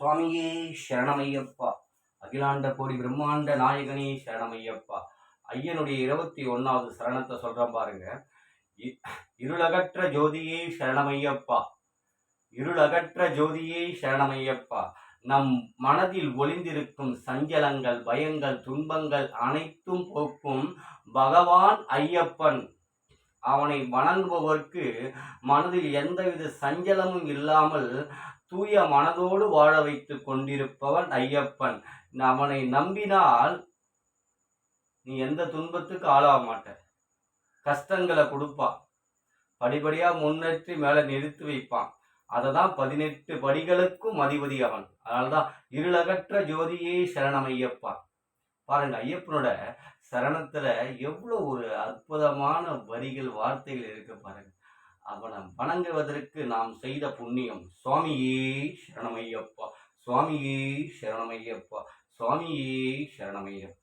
சுவாமியே சரணமையப்பா. அகிலாண்ட கோடி பிரம்மாண்ட நாயகனே சரணமையப்பா. ஐயனுடைய 21வது சரணத்தை சொல்றேன் பாருங்க. இருளகற்ற ஜோதியே சரணமையப்பா. இருளகற்ற ஜோதியே சரணமையப்பா. நம் மனதில் ஒளிந்திருக்கும் சஞ்சலங்கள், பயங்கள், துன்பங்கள் அனைத்தும் போக்கும் பகவான் ஐயப்பன். அவனை வணங்குபவர்க்கு மனதில் எந்தவித சஞ்சலமும் இல்லாமல் தூய மனதோடு வாழ வைத்து கொண்டிருப்பவன் ஐயப்பன். அவனை நம்பினால் நீ எந்த துன்பத்துக்கு ஆளாக மாட்ட. கஷ்டங்களை கொடுப்பான், படிப்படியா முன்னேற்றி மேல நிறுத்தி வைப்பான். அததான் 18 படிகளுக்கும் அதிபதி அவன். அதனால்தான் இருளகற்ற ஜோதியே சரணமையப்பா. பாருங்க, ஐயப்பனோட சரணத்துல எவ்வளவு ஒரு அற்புதமான வரிகள், வார்த்தைகள் இருக்கு பாருங்க. அவனை வணங்குவதற்கு நாம் செய்த புண்ணியம். சுவாமியே சரணமையப்பா, சுவாமியே சரணமையப்பா, சுவாமியே சரணமையப்பா.